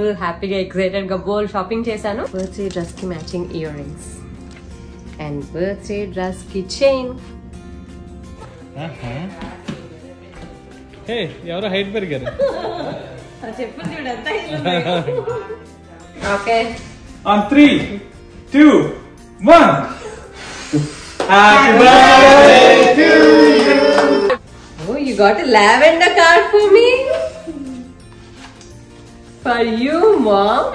full happy ga excited ga bold shopping chesanu. Birthday dress ki matching earrings and birthday dress ki chain. Hey, ఎవరో height పెరిగారు. చెప్పు చూడు అంతా ఇల్లు. Okay. On 3, 2, 1. Happy birthday to you. Oh, you got a lavender card for me? For you, Mom.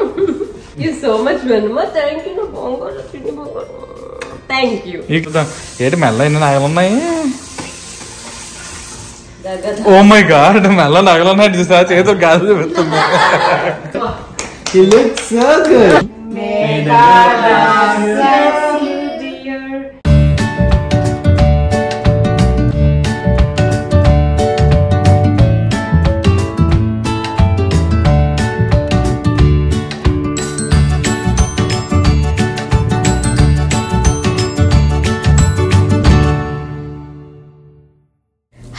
You so much Venma. Thank you. Thank you. ఏంటి మెల్ల ఎన్ని నగలు ఉన్నాయి? ఓ మై గాడ్, మెల్ల నగలు ఉన్నాయి చూసా, చేతులు గాలి చూపిస్తుంది. You look so good. May God bless you, dear.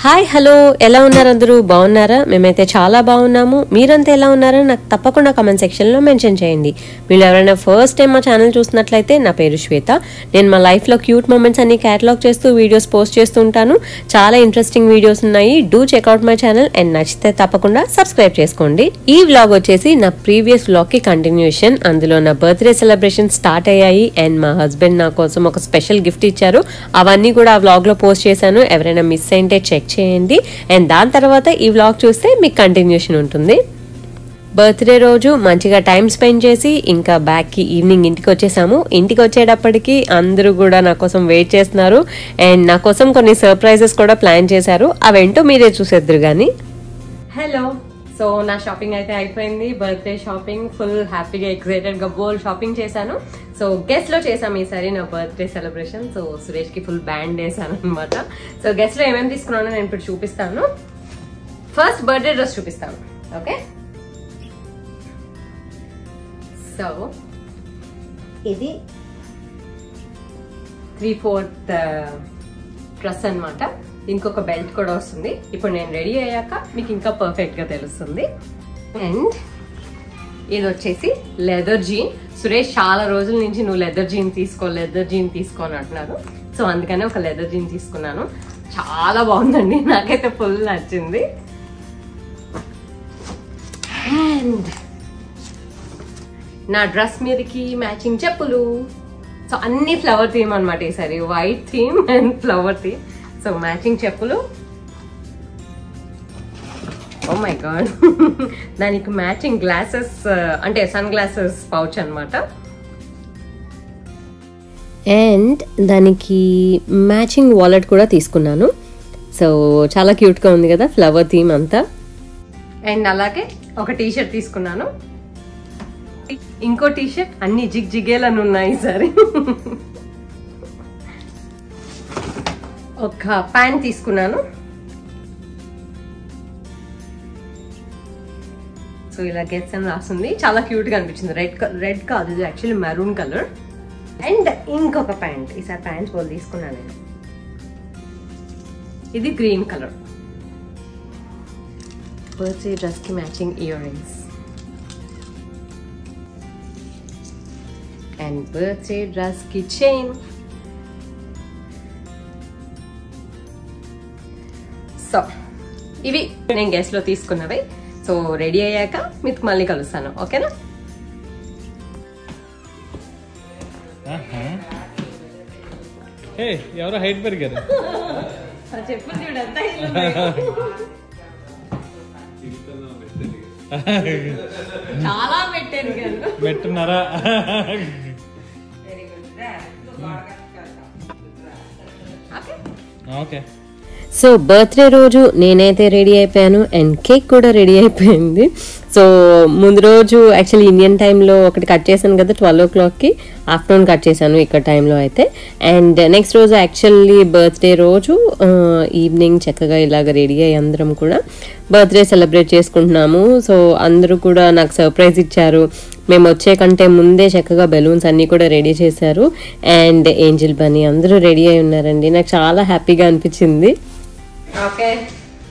Hi hello, ఎలా ఉన్నారు అందరూ? బాగున్నారా? మేమైతే చాలా బాగున్నాము. మీరంతా ఎలా ఉన్నారో నాకు తప్పకుండా కామెంట్ సెక్షన్లో మెన్షన్ చేయండి. మీరు ఎవరైనా ఫస్ట్ టైం మా ఛానల్ చూసినట్లయితే నా పేరు శ్వేత. నేను మా లైఫ్లో క్యూట్ మూమెంట్స్ అన్ని క్యాటలాగ్ చేస్తూ వీడియోస్ పోస్ట్ చేస్తూ ఉంటాను. చాలా ఇంట్రెస్టింగ్ వీడియోస్ ఉన్నాయి. Do checkout my channel and నచ్చితే తప్పకుండా సబ్స్క్రైబ్ చేసుకోండి. ఈ వ్లాగ్ వచ్చేసి నా ప్రీవియస్ వ్లాగ్కి కంటిన్యూషన్. అందులో నా బర్త్డే సెలబ్రేషన్ స్టార్ట్ అయ్యాయి అండ్ మా హస్బెండ్ నా కోసం ఒక స్పెషల్ గిఫ్ట్ ఇచ్చారు. అవన్నీ కూడా ఆ వ్లాగ్లో పోస్ట్ చేశాను. ఎవరైనా మిస్ అయింటే చెక్ చేయండి అండ్ దాని తర్వాత ఈ వ్లాగ్ చూస్తే మీకు కంటిన్యూషన్ ఉంటుంది. బర్త్డే రోజు మంచిగా టైం స్పెండ్ చేసి ఇంకా బ్యాక్కి ఈవినింగ్ ఇంటికి వచ్చేసాము. ఇంటికి వచ్చేటప్పటికి అందరూ కూడా నా కోసం వెయిట్ చేస్తున్నారు అండ్ నా కోసం కొన్ని సర్ప్రైజెస్ కూడా ప్లాన్ చేశారు. అవేంటో మీరే చూసేద్దరు కానీ. హలో, సో నా షాపింగ్ అయితే అయిపోయింది. బర్త్డే షాపింగ్ ఫుల్ హ్యాపీగా ఎక్సైటెడ్ గా బోల్డ్ షాపింగ్ చేశాను. సో గెస్ట్ లో చేసాము ఈసారి నా బర్త్డే సెలబ్రేషన్. సో సురేష్ కి ఫుల్ బ్యాండ్ వేసాను అనమాట. సో గెస్ట్ లో ఏమేమి తీసుకున్నానో నేను ఇప్పుడు చూపిస్తాను. ఫస్ట్ బర్త్డే డ్రెస్ చూపిస్తాను. ఓకే, సో ఇది 3/4 డ్రెస్ అనమాట. ఇంకొక బెల్ట్ కూడా వస్తుంది. ఇప్పుడు నేను రెడీ అయ్యాక మీకు ఇంకా పర్ఫెక్ట్ గా తెలుస్తుంది. అండ్ ఇది వచ్చేసి లెదర్ జీన్. సురేష్ చాలా రోజుల నుంచి నువ్వు లెదర్ జీన్ తీసుకో అని అంటున్నారు. సో అందుకనే ఒక లెదర్ జీన్ తీసుకున్నాను. చాలా బాగుందండి, నాకైతే ఫుల్ నచ్చింది. అండ్ నా డ్రెస్ మీదకి మ్యాచింగ్ చెప్పులు. సో అన్ని ఫ్లవర్ థీమ్ అనమాట ఈసారి. White theme and flower theme. So matching చెప్పులు. ఓ మై గాడ్, దానికి మ్యాచింగ్ గ్లాసెస్, అంటే సన్ గ్లాసెస్ పౌచ్ అనమాట. అండ్ దానికి మ్యాచింగ్ వాలెట్ కూడా తీసుకున్నాను. సో చాలా క్యూట్గా ఉంది కదా, ఫ్లవర్ థీమ్ అంతా. అండ్ అలాగే ఒక టీషర్ట్ తీసుకున్నాను. ఇంకో టీషర్ట్ అన్ని జిగేలని ఉన్నాయి సరే. ఒక ప్యాంట్ తీసుకున్నాను. సో ఇలా గెట్స్ అని రాస్తుంది, చాలా క్యూట్ గా అనిపించింది. రెడ్ కాదు, ఇది యాక్చువల్లీ మెరూన్ కలర్. అండ్ ఇంకొక ప్యాంట్, ఈసారి ప్యాంట్ పోల్ తీసుకున్నాను నేను. ఇది గ్రీన్ కలర్. బర్త్డే డ్రెస్ కి matching ear rings and birthday dress కి చైన్. సో ఇవి నేను గెస్ట్ లో తీసుకున్నవి. సో రెడీ అయ్యాక మీకు మళ్ళీ కలుస్తాను, ఓకేనా? ఎవరో హైట్ పెరిగారు. చెప్పు చూడు అంతా ఇల్లు. చాలా పెట్టాను కదా, పెట్టున్నారా? ఓకే. సో బర్త్డే రోజు నేనైతే రెడీ అయిపోయాను అండ్ కేక్ కూడా రెడీ అయిపోయింది. సో ముందు రోజు యాక్చువల్లీ ఇండియన్ టైంలో ఒకటి కట్ చేశాను కదా 12 o'clockకి, ఆఫ్టర్నూన్ కట్ చేశాను ఇక్కడ టైంలో అయితే. అండ్ నెక్స్ట్ రోజు యాక్చువల్లీ బర్త్డే రోజు ఈవినింగ్ చక్కగా ఇలాగ రెడీ అయ్యి అందరం కూడా బర్త్డే సెలబ్రేట్ చేసుకుంటున్నాము. సో అందరూ కూడా నాకు సర్ప్రైజ్ ఇచ్చారు. మేము వచ్చే కంటే ముందే చక్కగా బెలూన్స్ అన్నీ కూడా రెడీ చేశారు అండ్ ఏంజిల్ బన్నీ అందరూ రెడీ అయి ఉన్నారండి. నాకు చాలా హ్యాపీగా అనిపించింది. Okay,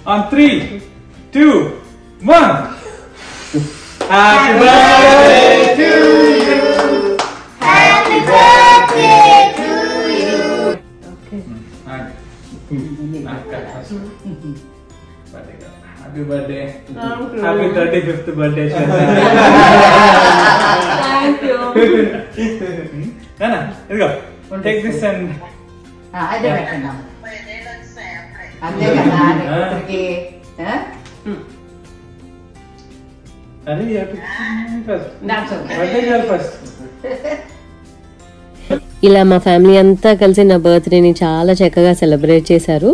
On 3, 2, 1. Happy birthday to you. Happy birthday to you. Happy birthday. Happy 35th birthday. Thank you. Nana, let's go. Take this and. అదే పెట్టండి అంతే కదా ఇక్కడికి Are you happy? First. That's okay. Birthday girl first. ఇలా మా family అంతా కలిసి నా బర్త్డేని చాలా చక్కగా సెలబ్రేట్ చేశారు.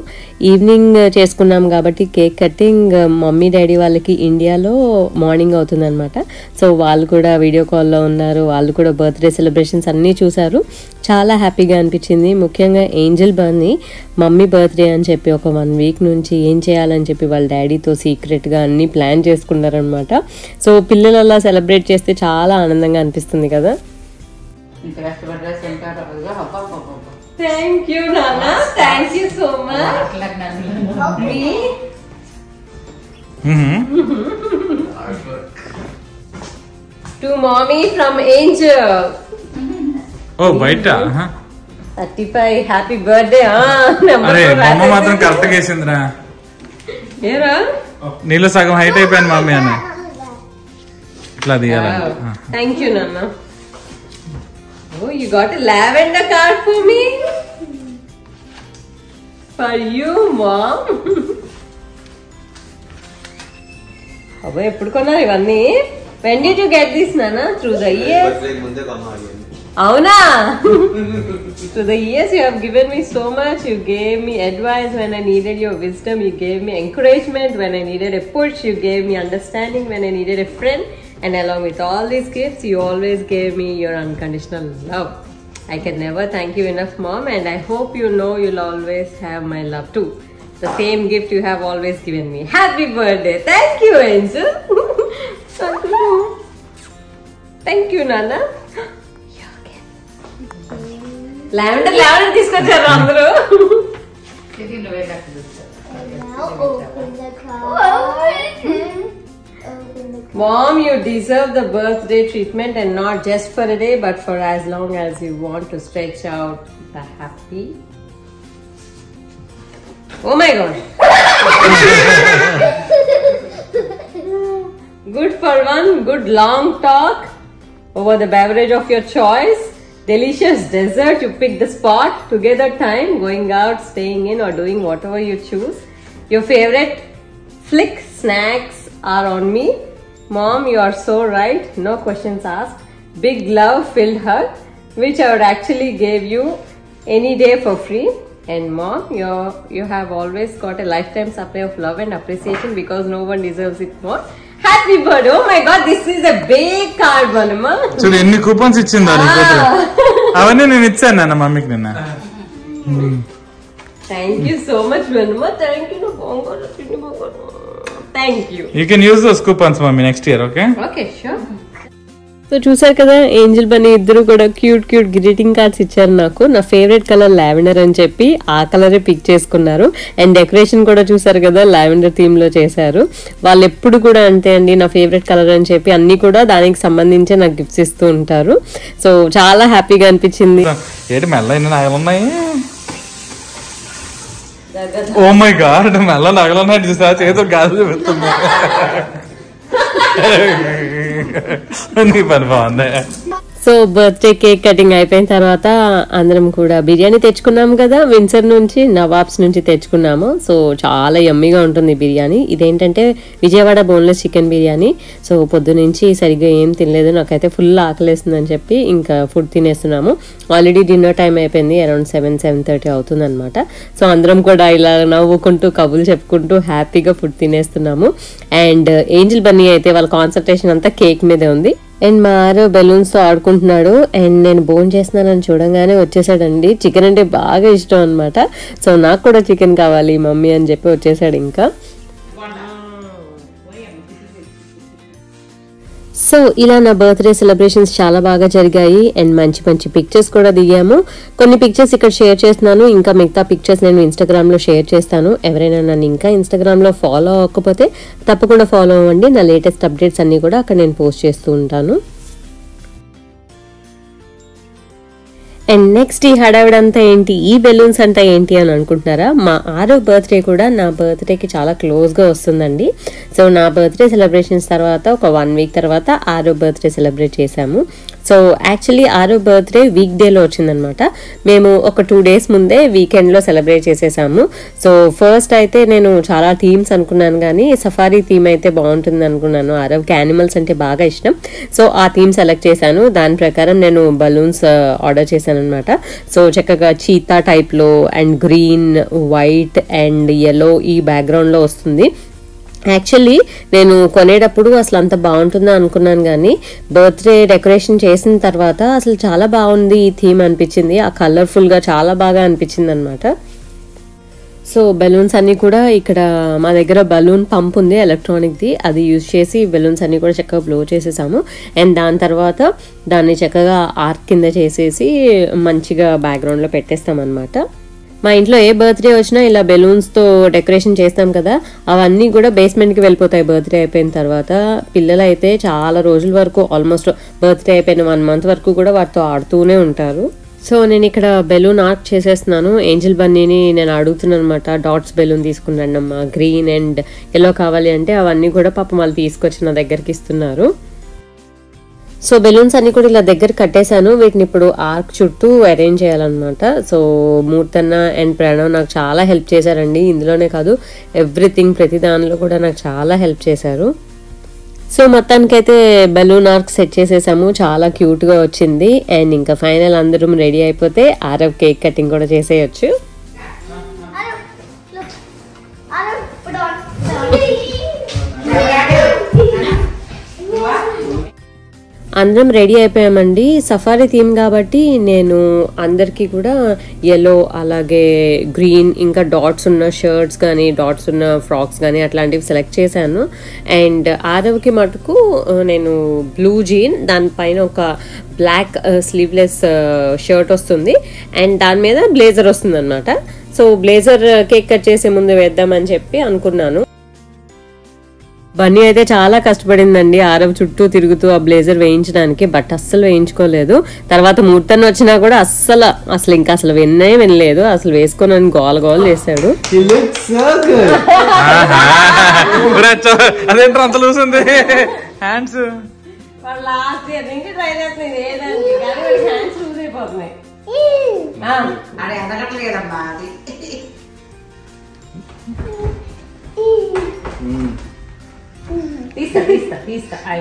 ఈవినింగ్ చేసుకున్నాం కాబట్టి కేక్ కటింగ్ మమ్మీ డాడీ వాళ్ళకి ఇండియాలో మార్నింగ్ అవుతుందన్నమాట. సో వాళ్ళు కూడా వీడియో కాల్లో ఉన్నారు. వాళ్ళు కూడా బర్త్డే సెలబ్రేషన్స్ అన్నీ చూశారు. చాలా హ్యాపీగా అనిపించింది. ముఖ్యంగా ఏంజల్ బర్నీ మమ్మీ బర్త్డే అని చెప్పి ఒక 1 వీక్ నుంచి ఏం చేయాలని చెప్పి వాళ్ళ డాడీతో సీక్రెట్గా అన్నీ ప్లాన్ చేసుకున్నారనమాట. సో పిల్లలు అలా సెలబ్రేట్ చేస్తే చాలా ఆనందంగా అనిపిస్తుంది కదా. Thank you, Nana. Thank you so much. Me? To mommy from Angel. Oh, baita. 35 happy birthday. అరే మమ్మ మాత్రం కరెక్ట్ చేసిందిరా. ఏరా నీలో సగం హైట్ అయిపోయాను మమ్మీ అని. ఇట్లా తీయాలి. Thank you, Nana. Oh, you got a lavender card for me? For you, Mom. అబ్బా ఎప్పుడు కొన్నారు ఇవన్నీ? When did you get this, Nana? Through the years? అవునా? Through the years you have given me so much. You gave me advice when I needed your wisdom. You gave me encouragement when I needed a push. You gave me understanding when I needed a friend. And along with all these gifts, you always gave me your unconditional love. I can never thank you enough, Mom, and I hope you know you'll always have my love too. The same gift you have always given me. Happy birthday. Thank you, Angel. Thank you, Nana. Lavender తీసుకొచ్చారు అందరూ. Now open the card. Mom, you deserve the birthday treatment, and not just for a day, but for as long as you want to stretch out the happy. Oh my God. Good for one good long talk over the beverage of your choice. Delicious dessert, you pick the spot. Together time, going out, staying in, or doing whatever you choose. Your favorite flick snacks are on me. Mom, you are so right. No questions asked. Big love filled hug, which I would actually give you any day for free. And Mom, you have always got a lifetime supply of love and appreciation because no one deserves it more. Happy birthday! Oh my God, this is a big card, Manama. చూడు ఎన్ని coupons ఇచ్చిందా నీకు. అవన్నీ నేను ఇచ్చాను నాన్న మమ్మీకి నిన్న. Thank you so much, Manama. Thank you. Thank you. You can use those coupons, mommy, next year, okay? Okay, sure. So చూసారు కదా, ఏంజల్ బన్నీ ఇద్దరు కూడా క్యూట్ గ్రీటింగ్ కార్డ్స్ ఇచ్చారు నాకు. నా ఫేవరెట్ కలర్ లావెండర్ అని చెప్పి ఆ కలరే పిక్ చేసుకున్నారు. అండ్ డెకరేషన్ కూడా చూసారు కదా, లావెండర్ థీమ్ లో చేశారు. వాళ్ళు ఎప్పుడు కూడా అంతే అండి, నా ఫేవరెట్ కలర్ అని చెప్పి అన్ని కూడా దానికి సంబంధించి నాకు గిఫ్ట్స్ ఇస్తూ ఉంటారు. సో చాలా హ్యాపీగా అనిపించింది. ఏంటి మెల్ల ఎన్ని నగలు ఉన్నాయి? ఓ మై గాడ్, మెల్ల నగలున్నాయి చూసా, చేతులు గాజులు పెడుతున్నా. నీ పని బాగుంది. సో బర్త్డే కేక్ కటింగ్ అయిపోయిన తర్వాత అందరం కూడా బిర్యానీ తెచ్చుకున్నాము కదా, విన్సర్ నుంచి, నవాబ్స్ నుంచి తెచ్చుకున్నాము. సో చాలా యమ్మీగా ఉంటుంది బిర్యానీ. ఇదేంటంటే Vijayawada boneless chicken biryani. So పొద్దు నుంచి సరిగ్గా ఏం తినలేదు, నాకైతే ఫుల్ ఆకలేస్తుందని చెప్పి ఇంకా ఫుడ్ తినేస్తున్నాము. ఆల్రెడీ డిన్నర్ టైం అయిపోయింది, అరౌండ్ 7-7:30 అవుతుంది అనమాట. సో అందరం కూడా ఇలా నవ్వుకుంటూ కబుర్లు చెప్పుకుంటూ హ్యాపీగా ఫుడ్ తినేస్తున్నాము. అండ్ ఏంజల్ బన్నీ అయితే వాళ్ళ కాన్సన్ట్రేషన్ అంతా కేక్ మీదే ఉంది. అండ్ మా ఆరో బెలూన్స్ తో ఆడుకుంటున్నాడు. అండ్ నేను బోన్ చేస్తున్నానని చూడంగానే వచ్చేసాడండి. చికెన్ అంటే బాగా ఇష్టం అనమాట. సో నాకు కూడా చికెన్ కావాలి మమ్మీ అని చెప్పి వచ్చేసాడు. ఇంకా సో ఇలా నా బర్త్డే సెలబ్రేషన్స్ చాలా బాగా జరిగాయి అండ్ మంచి మంచి పిక్చర్స్ కూడా దిగాము. కొన్ని పిక్చర్స్ ఇక్కడ షేర్ చేస్తున్నాను, ఇంకా మిగతా పిక్చర్స్ నేను ఇన్స్టాగ్రామ్లో షేర్ చేస్తాను. ఎవరైనా నన్ను ఇంకా ఇన్స్టాగ్రామ్లో ఫాలో అవ్వకపోతే తప్పకుండా ఫాలో అవ్వండి. నా లేటెస్ట్ అప్డేట్స్ అన్నీ కూడా అక్కడ నేను పోస్ట్ చేస్తూ ఉంటాను. అండ్ నెక్స్ట్ ఈ హడావిడంతా ఏంటి, ఈ బెలూన్స్ అంతా ఏంటి అని అనుకుంటున్నారా? మా 6వ బర్త్డే కూడా నా బర్త్డేకి చాలా క్లోజ్గా వస్తుందండి. సో నా బర్త్డే సెలబ్రేషన్స్ తర్వాత ఒక 1 వీక్ తర్వాత 6వ బర్త్డే సెలబ్రేట్ చేశాము. సో యాక్చువల్లీ 6వ బర్త్డే వీక్ డేలో వచ్చిందనమాట. మేము ఒక 2 days ముందే వీకెండ్లో సెలబ్రేట్ చేసేసాము. సో ఫస్ట్ అయితే నేను చాలా థీమ్స్ అనుకున్నాను, కానీ సఫారీ థీమ్ అయితే బాగుంటుంది అనుకున్నాను. 6వకి యానిమల్స్ అంటే బాగా ఇష్టం. సో ఆ థీమ్ సెలెక్ట్ చేశాను. దాని ప్రకారం నేను బలూన్స్ ఆర్డర్ చేశాను అనమాట. సో చక్కగా చీతా టైప్లో and green, white and yellow ఈ బ్యాక్గ్రౌండ్లో వస్తుంది. యాక్చువల్లీ నేను కొనేటప్పుడు అసలు అంత బాగుంటుందో అనుకున్నాను, కానీ బర్త్డే డెకరేషన్ చేసిన తర్వాత అసలు చాలా బాగుంది ఈ థీమ్ అనిపించింది. ఆ కలర్ఫుల్గా చాలా బాగా అనిపించింది అనమాట. సో బెలూన్స్ అన్నీ కూడా ఇక్కడ మా దగ్గర బలూన్ పంప్ ఉంది ఎలక్ట్రానిక్ది, అది యూజ్ చేసి బెలూన్స్ అన్నీ కూడా చక్కగా బ్లో చేసేసాము. అండ్ దాని తర్వాత దాన్ని చక్కగా ఆర్క్ కింద చేసేసి మంచిగా బ్యాక్గ్రౌండ్లో పెట్టేస్తాం అనమాట. మా ఇంట్లో ఏ బర్త్డే వచ్చినా ఇలా బెలూన్స్తో డెకరేషన్ చేస్తాం కదా, అవన్నీ కూడా బేస్మెంట్కి వెళ్ళిపోతాయి బర్త్డే అయిపోయిన తర్వాత. పిల్లలు అయితే చాలా రోజుల వరకు, ఆల్మోస్ట్ బర్త్డే అయిపోయిన 1 month వరకు కూడా వాటితో ఆడుతూనే ఉంటారు. సో నేను ఇక్కడ బెలూన్ ఆర్ట్ చేసేస్తున్నాను. ఏంజల్ బన్నీని నేను అడుగుతున్నాను అనమాట, డాట్స్ బెలూన్ తీసుకున్నాను అమ్మా, గ్రీన్ అండ్ yellow కావాలి అంటే అవన్నీ కూడా పాపం వాళ్ళు తీసుకొచ్చి నా దగ్గరికి ఇస్తున్నారు. సో బెలూన్స్ అన్ని కూడా ఇలా దగ్గర కట్టేశాను. వీటిని ఇప్పుడు ఆర్క్ చుట్టూ అరేంజ్ చేయాలన్నమాట. సో మూర్తన్న అండ్ ప్రణవ్ నాకు చాలా హెల్ప్ చేశారండి. ఇందులోనే కాదు, ఎవ్రీథింగ్ ప్రతి దానిలో కూడా నాకు చాలా హెల్ప్ చేశారు. సో మొత్తానికైతే బెలూన్ ఆర్క్ సెట్ చేసేసాము, చాలా క్యూట్గా వచ్చింది. అండ్ ఇంకా ఫైనల్ అందరం రెడీ అయిపోతే 6వ కేక్ కటింగ్ కూడా చేసేయచ్చు. అందరం రెడీ అయిపోయామండి. సఫారీ థీమ్ కాబట్టి నేను అందరికీ కూడా yellow అలాగే గ్రీన్ ఇంకా డాట్స్ ఉన్న షర్ట్స్ కానీ డాట్స్ ఉన్న ఫ్రాక్స్ కానీ అట్లాంటివి సెలెక్ట్ చేశాను. అండ్ 6వకి మటుకు నేను బ్లూ జీన్, దానిపైన ఒక బ్లాక్ స్లీవ్లెస్ షర్ట్ వస్తుంది అండ్ దాని మీద బ్లేజర్ వస్తుంది అనమాట. సో బ్లేజర్ కేక్ కట్ చేసే ముందు వేద్దామని చెప్పి అనుకున్నాను. బన్నీ అయితే చాలా కష్టపడిందండి 6వ చుట్టూ తిరుగుతూ ఆ బ్లేజర్ వేయించడానికి, బట్ అస్సలు వేయించుకోలేదు. తర్వాత మూర్తన్న వచ్చినా కూడా అసలు ఇంకా వినలేదు, అసలు వేసుకొని గోల గోల చేశాడు. అదేంటో అంత లూసింది హ్యాండ్స్.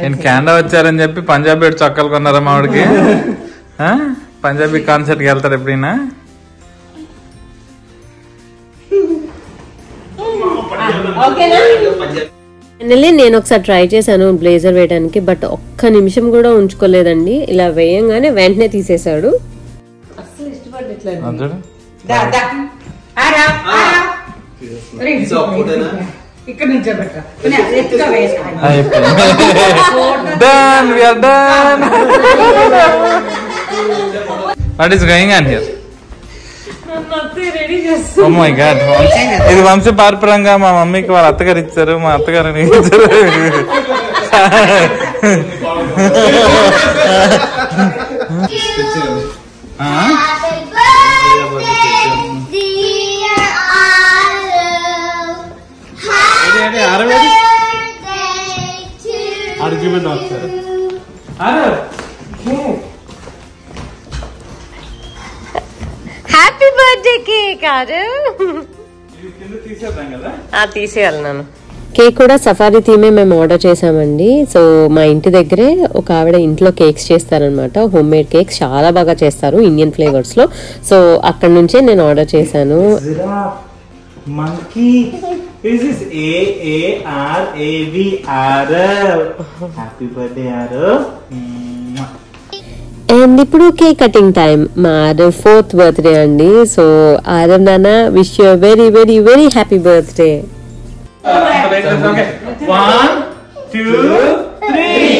నేను కెనడా వచ్చారని చెప్పి పంజాబీ చొక్కాలు కొన్నారా మావిడికి? పంజాబీ కాన్సర్ట్ కి వెళ్తారు ఎప్పుడైనా? ఫైనల్లీ నేను ఒకసారి ట్రై చేశాను బ్లేజర్ వేయడానికి, బట్ ఒక్క నిమిషం కూడా ఉంచుకోలేదండి. ఇలా వేయంగానే వెంటనే తీసేశాడు. అస్సలు ఇష్టపడట్లేదు. ఇక్కడ నుంచి What is going on here? Oh my God. ఇది వంశపారంపరంగా మా మమ్మీకి వాళ్ళ అత్తగారు ఇచ్చారు, మా అత్తగారు ఇచ్చారు. హ్యాపీ బర్త్డే కేక్ తీసేయాలి నాన్న. కేక్ కూడా సఫారీ థీమే మేము ఆర్డర్ చేసామండి. సో మా ఇంటి దగ్గరే ఒక ఆవిడ ఇంట్లో కేక్స్ చేస్తారనమాట, హోమ్ మేడ్ కేక్స్ చాలా బాగా చేస్తారు ఇండియన్ ఫ్లేవర్స్ లో. సో అక్కడ నుంచే నేను ఆర్డర్ చేశాను. Monkey. This is A-A-R-A-V-R. Happy birthday, Arav. And ఇప్పుడు కేక్ కటింగ్ టైం. మా ఆరవ్ 4th బర్త్డే అండి. సో ఆరవ్ నాన్న, wish you very very very happy birthday. 1, 2, 3.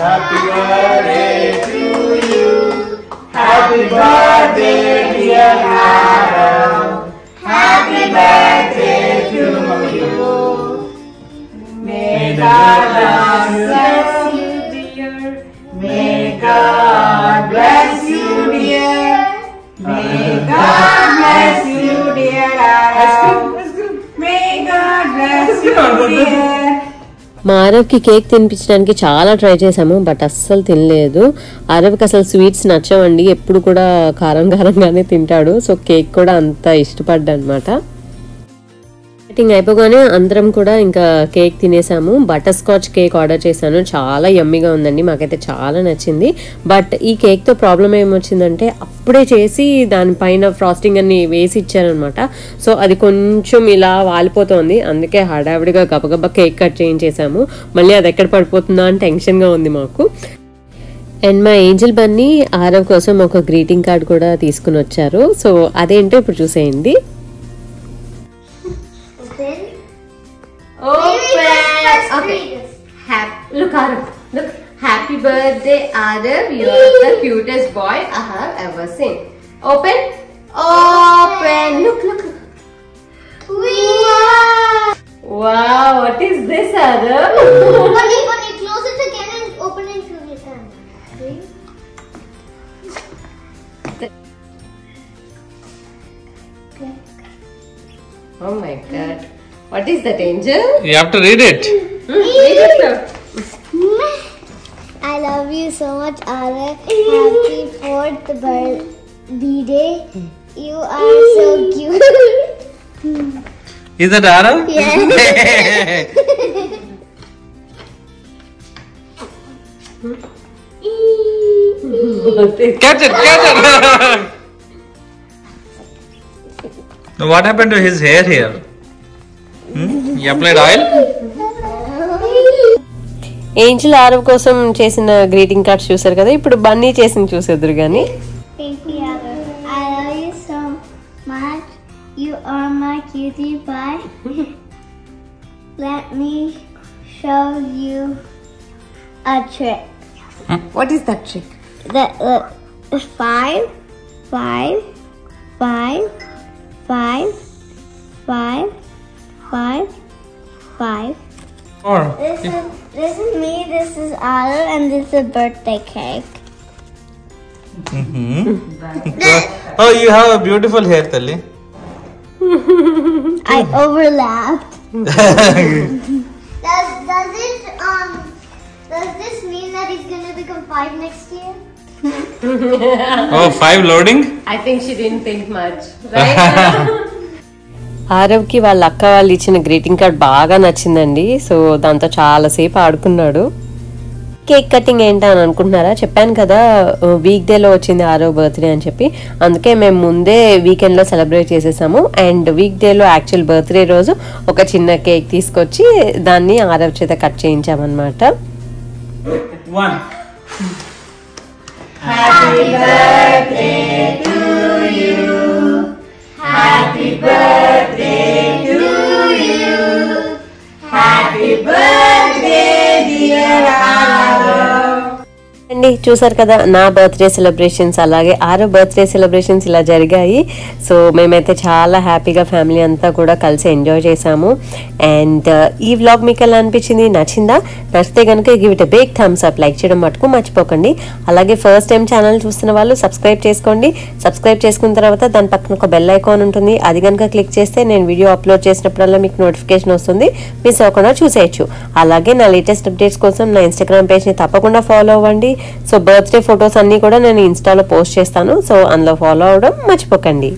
Happy birthday to you. Happy birthday, dear Adam. Happy birthday to you. May God bless you, dear. May God bless you, dear. May God bless you, dear Adam. May God bless you, dear. మా ఆరవ్కి cake తినిపించడానికి చాలా try చేసాము, but అస్సలు తినలేదు. ఆరవ్కి అసలు sweets నచ్చవండి, ఎప్పుడు కూడా కారంగానే తింటాడు. So cake కూడా అంత ఇష్టపడ్డా అనమాట. కటింగ్ అయిపోగానే అందరం కూడా ఇంకా కేక్ తినేసాము. బటర్ స్కాచ్ కేక్ ఆర్డర్ చేశాను, చాలా యమ్మీగా ఉందండి, మాకైతే చాలా నచ్చింది. బట్ ఈ కేక్తో ప్రాబ్లం ఏమొచ్చిందంటే అప్పుడే చేసి దానిపైన ఫ్రాస్టింగ్ అన్ని వేసి ఇచ్చారనమాట. సో అది కొంచెం ఇలా వాలిపోతుంది, అందుకే హడావిడిగా గబగబా కేక్ కట్ చేయించేసాము. మళ్ళీ అది ఎక్కడ పడిపోతుందా అని టెన్షన్గా ఉంది మాకు. అండ్ మా ఏంజల్ బన్నీ ఆరవ్ కోసం ఒక గ్రీటింగ్ కార్డ్ కూడా తీసుకుని వచ్చారు. సో అదేంటో ఇప్పుడు చూసేయండి. Okay. Look, Arav. Look. Happy birthday, Arav. You are the cutest boy I have ever seen. Open. Look. Wow. What is this, Arav? Bunny, close it again and open it to your hand. Oh my God. What is that, Angel? You have to read it. Read it, sir. I love you so much, Arav. Happy 4th birthday. You are so cute. Is that Arav? Yeah. Catch it. What happened to his hair here? You applied oil? Angel Aarav కోసం చేసిన greeting cards చూసారు కదా, ఇప్పుడు బన్నీ చేసిన చూసేద్దరు కానీ. Thank you, Arav. I love you so much. You are my cutie pie. Let me show you a trick. What is that trick? The 5, 5, 5, 5, 5, 5, 5. Or This is me. This is Arav, and this is a birthday cake. oh, you have a beautiful hair, Tali. I overlapped. Does this mean that he's gonna become 5 next year? Oh, 5 loading? I think she didn't think much, right? ఆరవ్కి వాళ్ళ అక్క వాళ్ళు ఇచ్చిన greeting card బాగా నచ్చిందండి. So దాంతో చాలాసేపు ఆడుకున్నాడు. Cake cutting ఏంటా అని అనుకుంటున్నారా? చెప్పాను కదా వీక్ డేలో వచ్చింది ఆరవ్ బర్త్డే అని చెప్పి, అందుకే మేము ముందే వీకెండ్లో సెలబ్రేట్ చేసేసాము. అండ్ వీక్ డేలో యాక్చువల్ బర్త్డే రోజు ఒక చిన్న కేక్ తీసుకొచ్చి దాన్ని ఆరవ్ చేత cut చేయించామన్నమాట. 1. Happy birthday to you. Happy birthday to you. Happy birthday, dear Arav. అండి చూసారు కదా నా బర్త్డే సెలబ్రేషన్స్, అలాగే ఆరవ్ బర్త్డే సెలబ్రేషన్స్ ఇలా జరిగాయి. సో మేమైతే చాలా హ్యాపీగా ఫ్యామిలీ అంతా కూడా కలిసి ఎంజాయ్ చేసాము. అండ్ ఈ వ్లాగ్ మీకు ఎలా అనిపించింది? నచ్చిందా? నచ్చితే కనుక give it a big thumbs up, like చేయడం మటుకు మర్చిపోకండి. అలాగే ఫస్ట్ టైం ఛానల్ చూస్తున్న వాళ్ళు సబ్స్క్రైబ్ చేసుకోండి. సబ్స్క్రైబ్ చేసుకున్న తర్వాత దాని పక్కన ఒక బెల్ ఐకాన్ ఉంటుంది, అది కనుక క్లిక్ చేస్తే నేను వీడియో అప్లోడ్ చేసినప్పుడల్లా మీకు నోటిఫికేషన్ వస్తుంది, మిస్ అవ్వకుండా చూసేయచ్చు. అలాగే నా లేటెస్ట్ అప్డేట్స్ కోసం నా ఇన్స్టాగ్రామ్ పేజ్ని తప్పకుండా ఫాలో అవ్వండి. సో బర్త్డే ఫొటోస్ అన్నీ కూడా నేను ఇన్స్టాలో పోస్ట్ చేస్తాను, సో అందులో ఫాలో అవ్వడం మర్చిపోకండి.